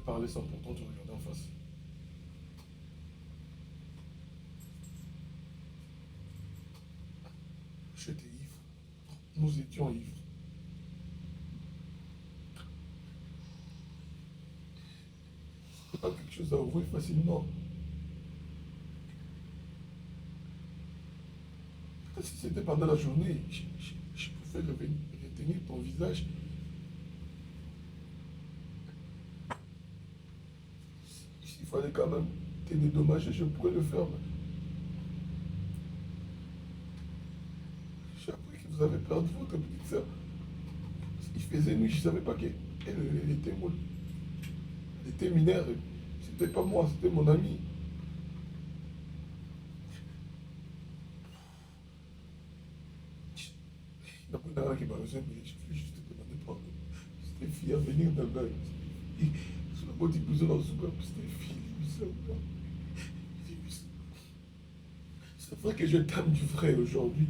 parler sans pourtant te regarder en face. J'étais ivre. Nous étions ivres. C'est pas quelque chose à avouer facilement. Si c'était pendant la journée, je pouvais retenir ton visage. S'il fallait quand même te dédommager, je pourrais le faire. J'ai appris que vous avez perdu votre petite sœur. Il faisait nuit, je ne savais pas qu'elle elle était, elle était mineure. C'était pas moi, c'était mon ami. Donc, on a qui m'a rejoint, mais je voulais juste te demander pardon. C'était fille à venir dans le. Sur la petite blouson dans le souper, c'était fille, ça. C'est vrai que je t'aime du vrai aujourd'hui.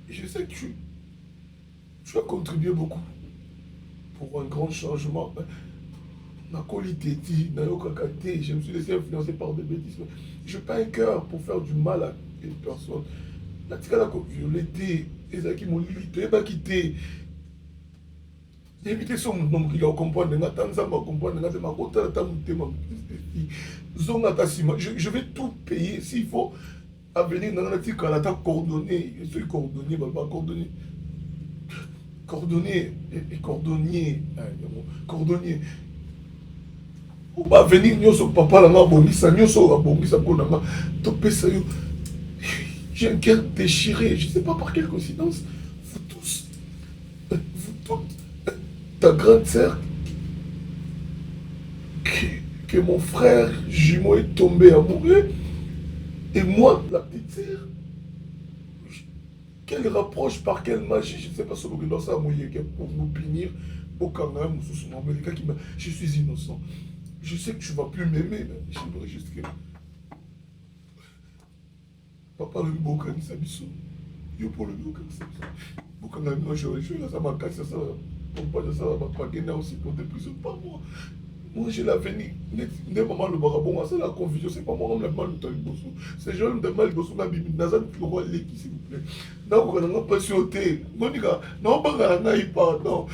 Et je sais que tu as contribué beaucoup pour un grand changement. Nakoli Teti, Nayoka Kate, je me suis laissé influencer par des bêtises. Je n'ai pas un cœur pour faire du mal à une personne. La tika la violeté, les qui m'ont limité, pas quitté. Éviter son nom qui a compris, n'a pas comprendre, n'a pas compris, je vais tout payer s'il faut. À venir dans la tika la coordonné, je suis coordonné, pas coordonné. Cordonnier, et cordonnier, cordonnier. Va venir nyonso papa là bongisa nyonso bongisa pour nga topesa yo. J'ai un cœur déchiré, je ne sais pas par quelle coïncidence. Vous tous, vous toutes, ta grande sœur, que mon frère jumeau est tombé amoureux, et moi, la petite sœur, quel rapproche, par quelle magie, je ne sais pas ce que dans ça pour nous punir, au Kanam, je suis innocent. Je sais que tu ne vas plus m'aimer, mais j'aimerais juste que papa le bokanisa biso yo pour le bokanisa biso bokanga bino je naza makasi asala pompage asala bapagena aussi pour des prisons pas moi. Moi j'ai l'avenir nde mama alobaka bongo asala la confusion c'est pas moi comme la mal luta liboso c'est je me demande liboso na bimi naza lokwa leki s'il vous plaît nakoka nanga mpasi yo te monika naobanga na ngai pardon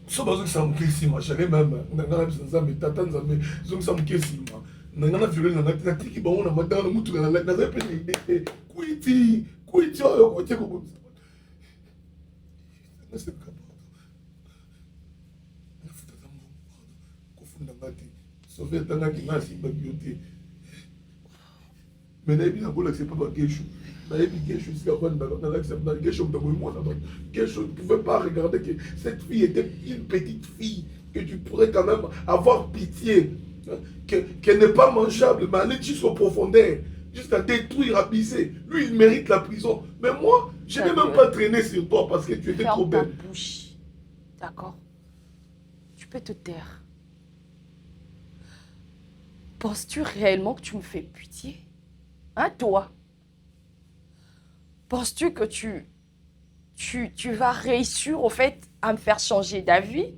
so bazongisa moke nsima jalais même nanga na biso nzambe tata nzambe zongisa moke nsima nanga na violel nanga te natiki bango na matanga na mutuka na naza mpe na ide te kwiti oyo kotie kobomisa naseluka pardon nafutaka mbongo pardon kofunda nga te sauve atangaki nga asimbaki yo te me nayebi nakolakisa mpe bagesho nayebi gesho esika nalakisa gesho moto akoyi mwana bato gesho ne pouvait pas regarder que cette fille était une petite fille que tu pourrais quand même avoir pitié qu'elle n'est pas mangeable mais aller jusqu'aux profondeurs jusqu'à détruire, abuser. Lui, il mérite la prison. Mais moi, je n'ai même pas traîné sur toi parce que tu étais trop belle. Ferme ta bouche. D'accord? Tu peux te taire. Penses-tu réellement que tu me fais pitié? Hein, toi? Penses-tu que tu vas réussir, au fait, à me faire changer d'avis?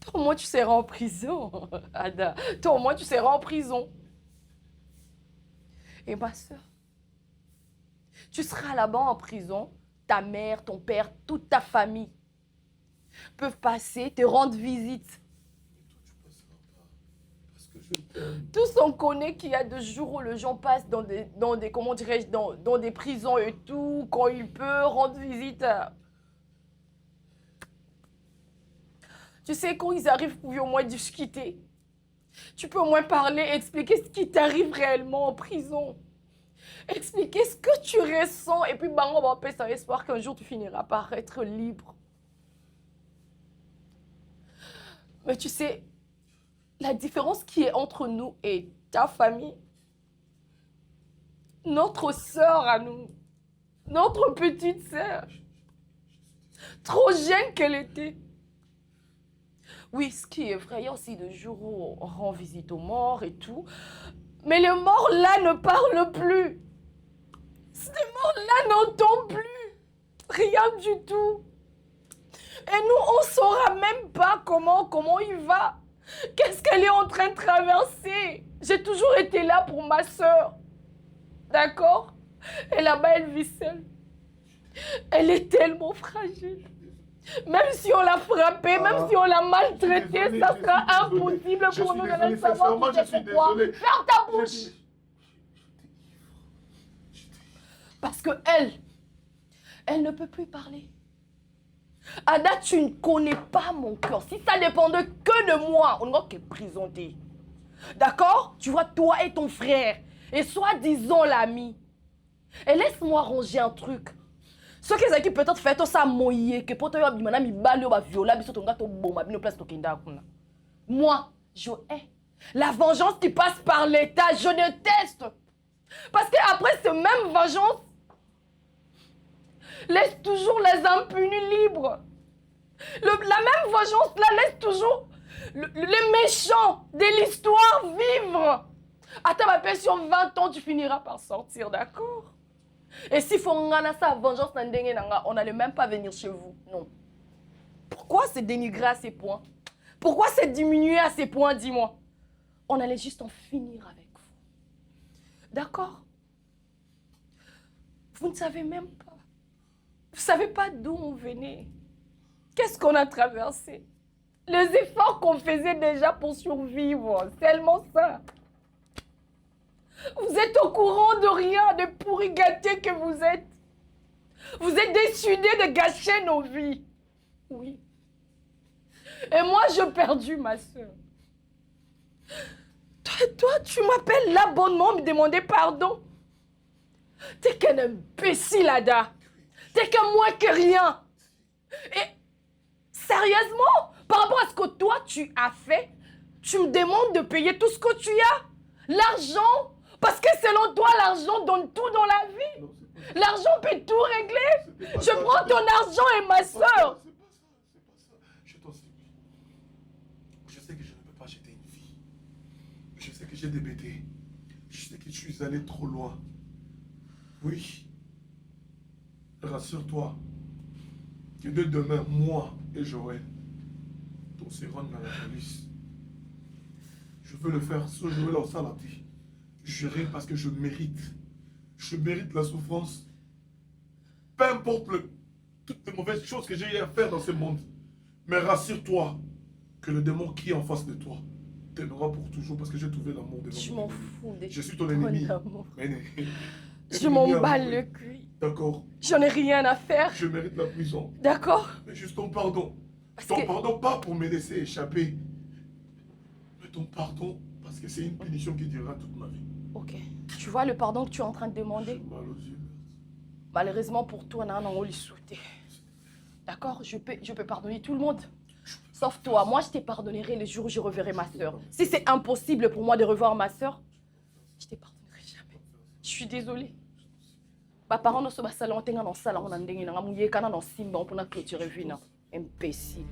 Toi, au moins, tu seras en prison, Ada. Toi, au moins, tu seras en prison. Et ma soeur, tu seras là-bas en prison. Ta mère, ton père, toute ta famille peuvent passer, te rendre visite. Mais toi, tu passeras pas. Parce que je t'aime. Tous on connaît qu'il y a des jours où les gens passent dans des comment dirais-je, dans des prisons et tout, quand il peut rendre visite. Tu sais, quand ils arrivent, vous pouvez au moins discuter. Tu peux au moins parler, expliquer ce qui t'arrive réellement en prison. Expliquer ce que tu ressens. Et puis, bah, on va appeler ça espoir qu'un jour tu finiras par être libre. Mais tu sais, la différence qui est entre nous et ta famille, notre sœur à nous, notre petite sœur, trop jeune qu'elle était. Oui, ce qui est vrai, il y a aussi des jours où on rend visite aux morts et tout. Mais les morts là ne parlent plus. Ces morts-là n'entendent plus. Rien du tout. Et nous, on ne saura même pas comment il va. Qu'est-ce qu'elle est en train de traverser? J'ai toujours été là pour ma soeur. D'accord? Et là-bas, elle vit seule. Elle est tellement fragile. Même si on l'a frappée, même si on l'a maltraitée, ça sera impossible pour nous de la savoir. Tu sais pourquoi? Ferme ta bouche! Parce que elle ne peut plus parler. Ada, tu ne connais pas mon cœur. Si ça dépendait que de moi, on n'aurait que présenté. D'accord? Tu vois, toi et ton frère, et soi-disant l'ami. Et laisse-moi ranger un truc. Ce qui peut-être fait tout ça moyer, que pour toi, tu mi balé ou viola, biso ton gâteau bomba, bino place tokenda kuna. Moi, je hais la vengeance qui passe par l'État. Je déteste. Parce qu'après, cette même vengeance laisse toujours les impunis libres. La même vengeance là laisse toujours les méchants de l'histoire vivre. À ta paix, sur 20 ans, tu finiras par sortir, d'accord? Et s'il faut ngana sa vengeance, on n'allait même pas venir chez vous. Non. Pourquoi se dénigrer à ces points? Pourquoi se diminuer à ces points, dis-moi? On allait juste en finir avec vous. D'accord? Vous ne savez même pas. Vous ne savez pas d'où on venait. Qu'est-ce qu'on a traversé? Les efforts qu'on faisait déjà pour survivre. Tellement ça. Vous êtes au courant de rien, de pourri gâté que vous êtes. Vous êtes décidés de gâcher nos vies. Oui. Et moi, j'ai perdu ma soeur. Toi, tu m'appelles là bonnement me demander pardon. T'es qu'un imbécile, Ada. T'es que moins que rien. Et sérieusement, par rapport à ce que toi, tu as fait, tu me demandes de payer tout ce que tu as. L'argent. Parce que selon toi, l'argent donne tout dans la vie. L'argent peut tout régler. Je prends ton argent et ma soeur. C'est pas ça. Je t'en supplie. Je sais que je ne peux pas acheter une vie. Je sais que j'ai débêté. Je sais que je suis allé trop loin. Oui. Rassure-toi que de demain, moi et Joël, on se rend dans la police. Je veux le faire sur Joël en salati. J'irai parce que je mérite. Je mérite la souffrance. Peu importe toutes les mauvaises choses que j'ai eu à faire dans ce monde. Mais rassure-toi que le démon qui est en face de toi t'aimera pour toujours parce que j'ai trouvé l'amour de Je m'en fous des Je suis ton ennemi. Je m'en bats le cul. D'accord. J'en ai rien à faire. Je mérite la prison. D'accord? Mais juste ton pardon. Parce Ton que... pardon pas pour me laisser échapper. Mais ton pardon parce que c'est une punition qui durera toute ma vie. Ok. Tu vois le pardon que tu es en train de demander? J'ai mal aux yeux. Malheureusement pour toi, d'accord? Je peux pardonner tout le monde. Sauf toi. Moi, je te pardonnerai le jour où je reverrai ma soeur. Si c'est impossible pour moi de revoir ma soeur, je te pardonnerai jamais. Je suis désolée. Mes parents ne sont pas salon, on dans salon, on a ndenge na ngamu yekana dans simba, on peut clôturer vina. Imbécile.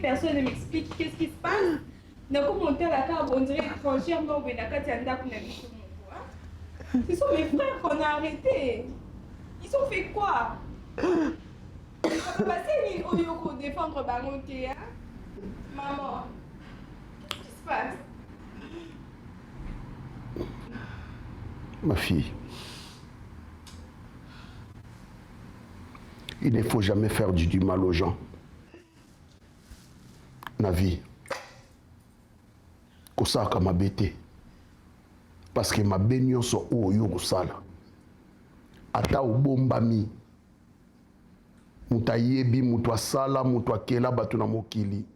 Personne ne m'explique qu'est-ce qui se passe. N'a commenté à la carte, on dirait étrangère, non, mais n'a qu'à tiendre ce sont mes frères qu'on a arrêtés. Ils ont fait quoi? Passer une Oyoko défendre Bangote, hein? Maman, qu'est-ce qui se passe? Ma fille, il ne faut jamais faire du mal aux gens. Na vie, kosaka mabete, parce que ma nyonso oyo kosala. Ata obombami, mutu ayebi, mutu asala, mutu akela batu na mokili,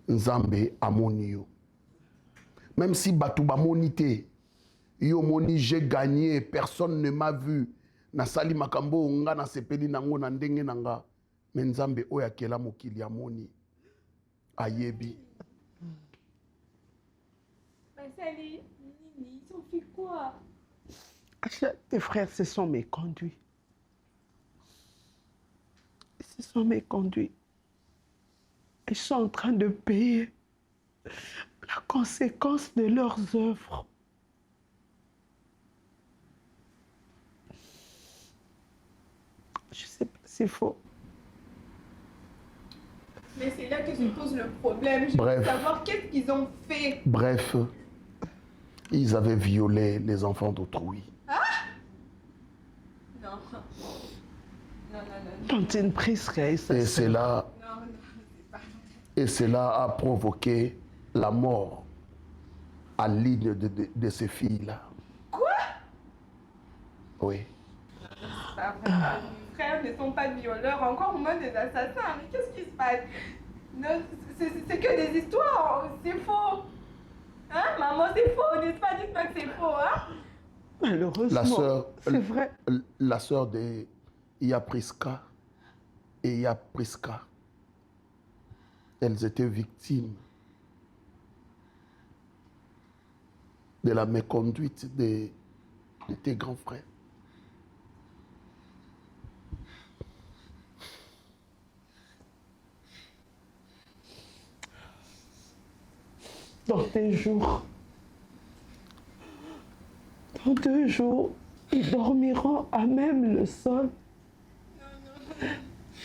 Nzambe amoni yo. Même si batu bamoni te, yo moni j'ai gagné, personne ne m'a vu. Nasali makambo nga na sepeli nango na ndenge nanga. Mais Nzambe oyo akela mokili amoni. Ayebi. Sali, ils ont fait quoi? Tes frères se sont méconduits. Ils se sont méconduits. Ils sont en train de payer la conséquence de leurs œuvres. Je ne sais pas s'il faut. Mais c'est là que se pose le problème. Je veux savoir qu'est-ce qu'ils ont fait. Bref, ils avaient violé les enfants d'autrui. Ah? Non. Non. Tantine Prisca et sa Et sœur. cela, c'est pas... et cela a provoqué la mort à l'une de ces filles-là. Quoi? Oui. Pas vrai. Mes frères ne sont pas violeurs, encore moins des assassins. Mais qu'est-ce qui se passe? Non, c'est que des histoires, c'est faux. Hein, maman, c'est faux, n'est-ce pas? Dites-moi que c'est faux, hein? Malheureusement, c'est vrai. La sœur de Yapriska et Yapriska, elles étaient victimes de la méconduite de tes grands frères. Dans 2 jours, ils dormiront à même le sol.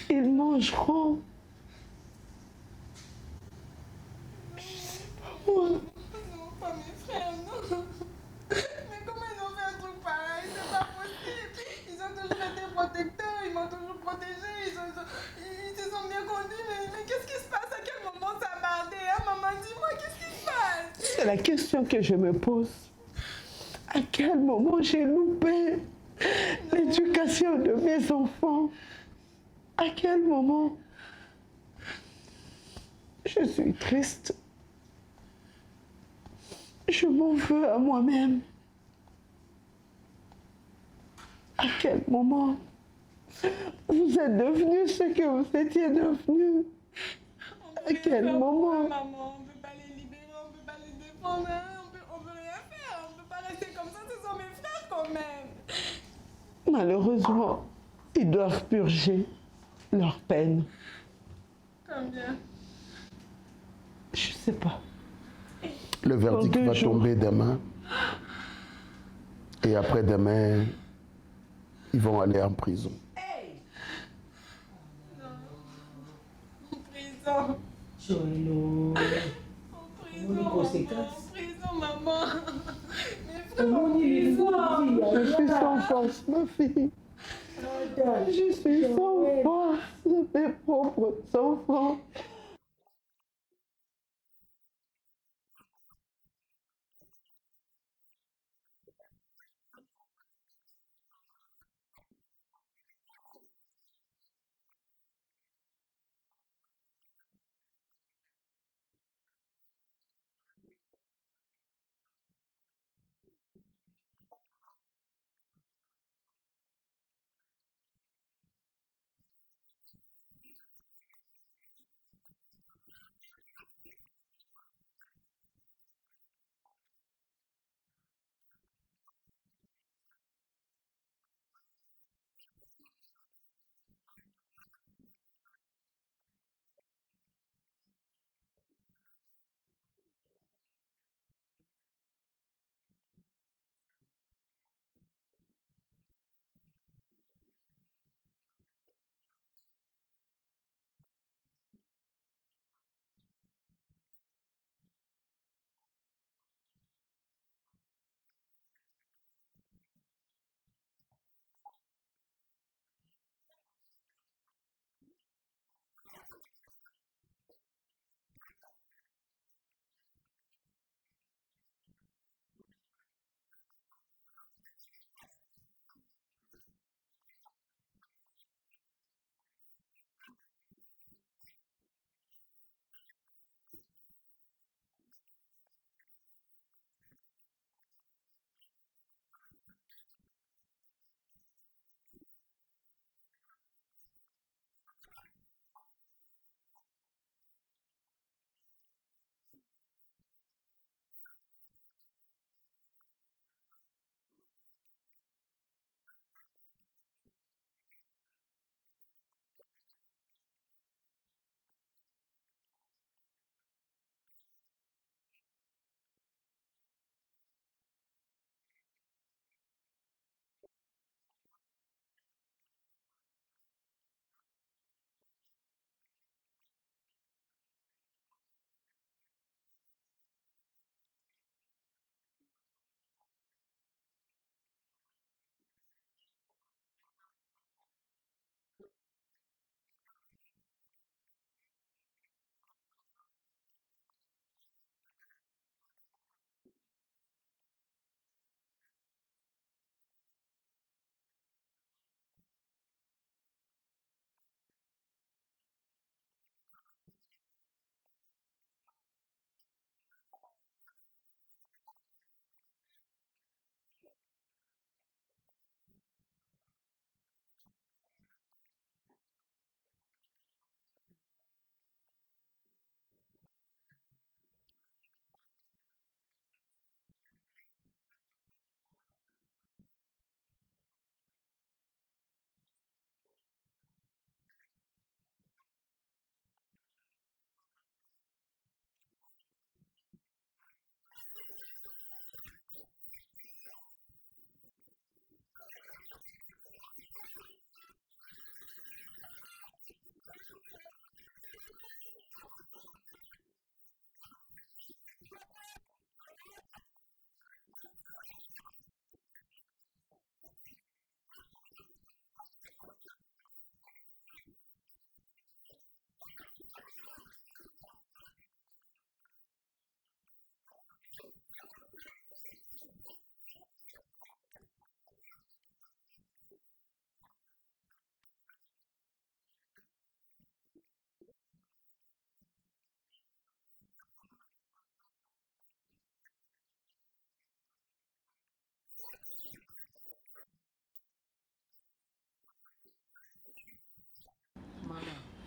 Ils mangeront. Je sais pas moi. Non, pas mes frères, non. Mais comment ils ont fait un truc pareil? C'est pas possible. Ils ont toujours été protecteurs, ils m'ont toujours protégé, ils se sont bien conduits. Mais qu'est-ce qui se passe? À quel moment ça a bardé? Hein, maman, dis-moi, qu'est-ce qui se passe? C'est la question que je me pose. À quel moment j'ai loupé l'éducation de mes enfants? À quel moment? Je suis triste. Je m'en veux à moi-même. À quel moment vous êtes devenus ce que vous étiez devenus? À quel moment? Maman, on ne peut pas les libérer, on ne peut pas les défendre, hein, on ne peut rien faire, on ne peut pas rester comme ça, ce sont mes frères quand même. Malheureusement, ils doivent purger leur peine. Combien? Je ne sais pas. Le verdict Dans 2 va jours. tomber demain. Et après-demain, ils vont aller en prison. En prison. Cholo. En prison, conséquences. en prison, maman. Mes frères Comment en on y les prison. voit? Je suis sans force, ma fille. Je suis sans force de mes propres enfants.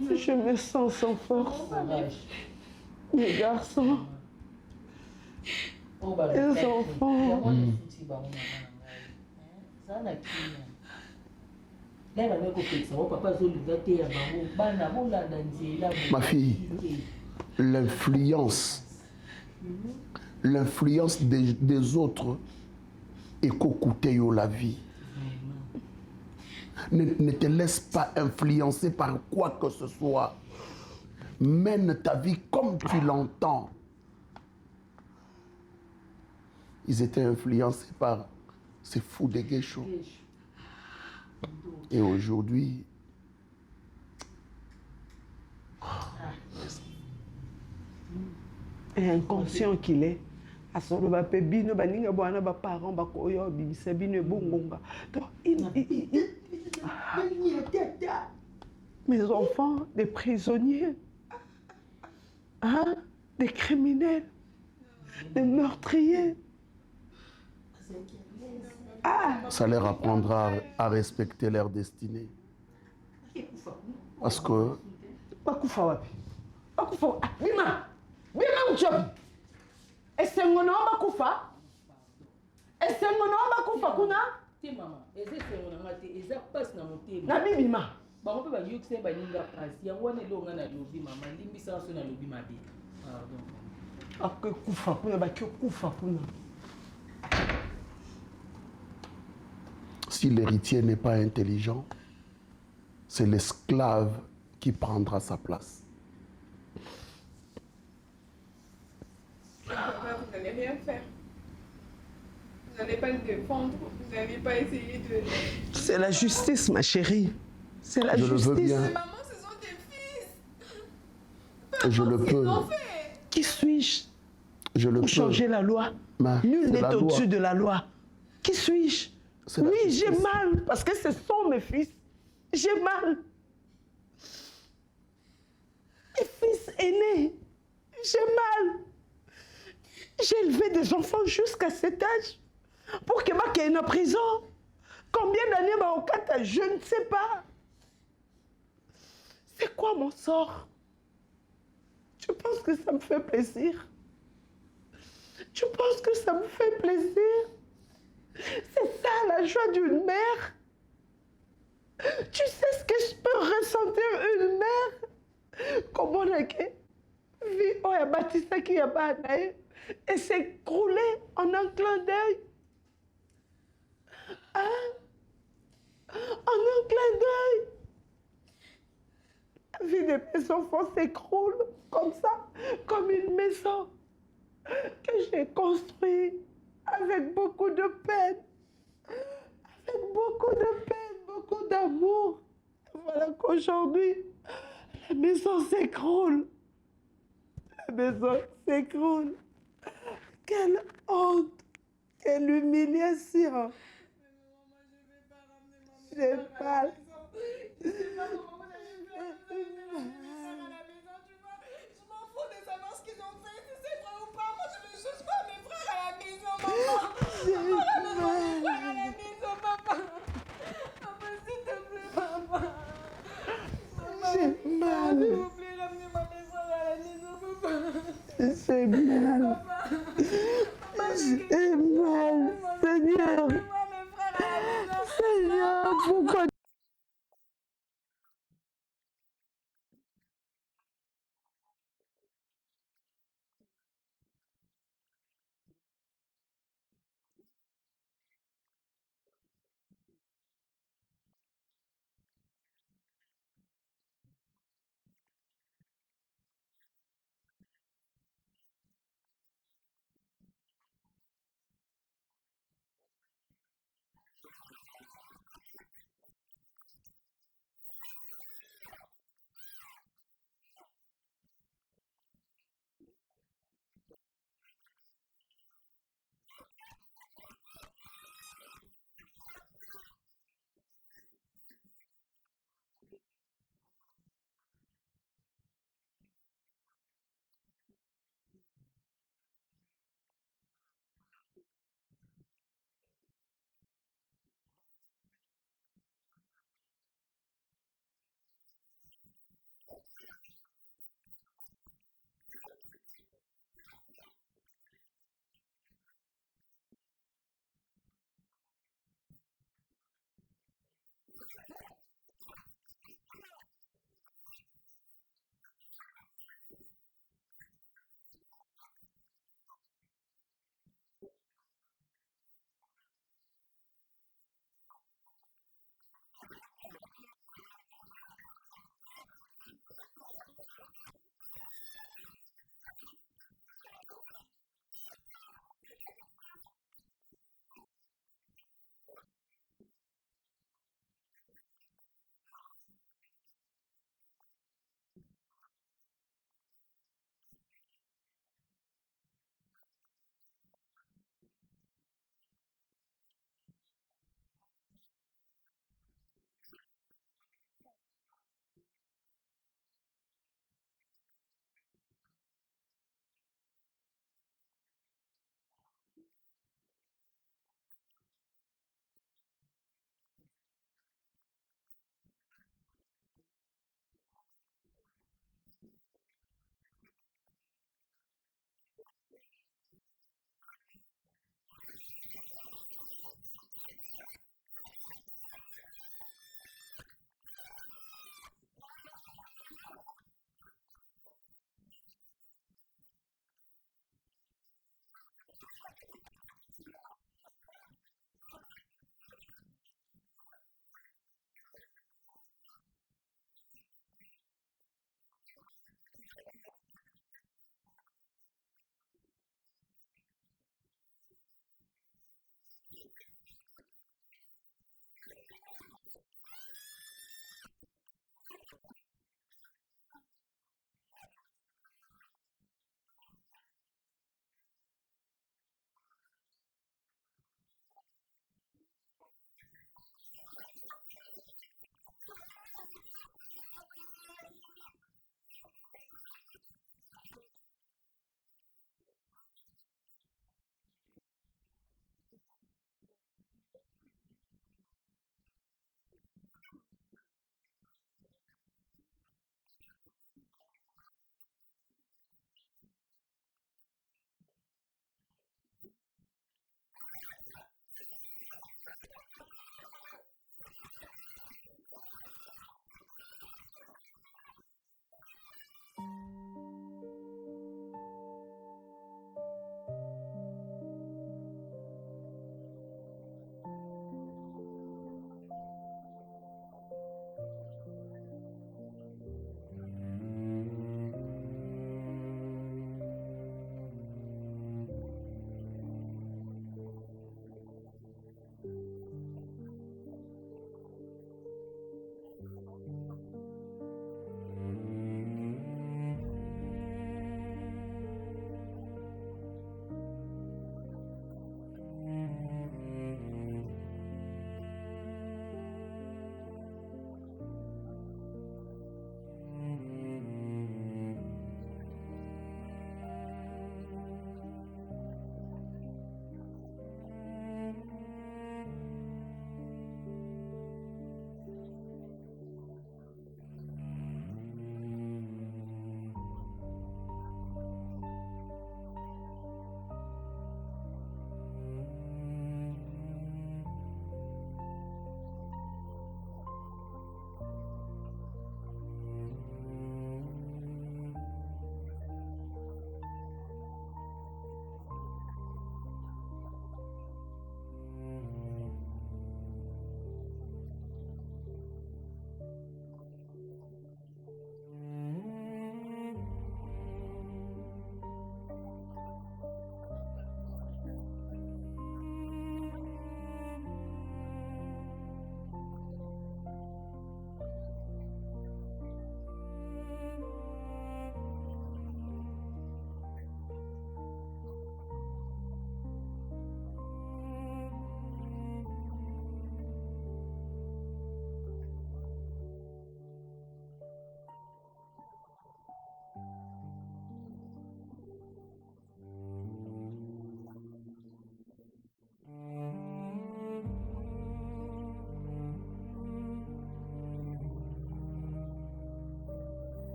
Je me sens sans force. Mes garçons, les enfants. Ma fille, l'influence des autres est coûter la vie. Ne te laisse pas influencer par quoi que ce soit. Mène ta vie comme tu l'entends. Ils étaient influencés par ces fous de Guécho. Et aujourd'hui, et inconscient qu'il est, à son bino baninga boana ba parents ba koyo bibisa bino bongonga. Donc mes enfants, des prisonniers, hein, des criminels, des meurtriers. ça leur apprendra à respecter leur destinée. Parce que Bakufa wapi? Bakufa bima. Bima mchobi. Esengono bakufa? Esengono bakufa kuna? Ti mama, eze sengono ngati eza passe na motema. Na bibima. Bango pe ba yokse ba ninga passe. Yango wana lo ngana lobi mama, limbisa so na lobi mabe. Pardon. Après kufa kuna ba kufa kuna. si l'héritier n'est pas intelligent, c'est l'esclave qui prendra sa place. Papa, vous n'allez rien faire. Vous n'allez pas le défendre. Vous n'allez pas essayer de... C'est la justice, ma chérie. C'est la justice. Je le veux bien. Mais maman, ce sont tes fils. Je le peux. Qui suis-je Je le pour peux. changer la loi? Mais Nul c'est n'est la loi. au-dessus de la loi. Qui suis-je? C'est la Oui, j'ai justice. mal parce que ce sont mes fils. J'ai mal. Mes fils aînés. J'ai mal. J'ai élevé des enfants jusqu'à cet âge pour que ma en prison. Combien d'années au Kata? Je ne sais pas. C'est quoi mon sort? Je pense que ça me fait plaisir. Je pense que ça me fait plaisir. C'est ça la joie d'une mère. Tu sais ce que je peux ressentir une mère? Comment on a vie, on a bâti ça qui a bâti et s'écrouler en un clin d'œil. Hein? En un clin d'œil. La vie de mes enfants s'écroule comme ça, comme une maison que j'ai construite avec beaucoup de peine, avec beaucoup de peine, beaucoup d'amour. Voilà qu'aujourd'hui, la maison s'écroule. La maison s'écroule. Quelle honte, quelle humiliation. J'ai mal. J'ai mal. J'ai mal. J'ai mal. Seigneur. Seigneur, pourquoi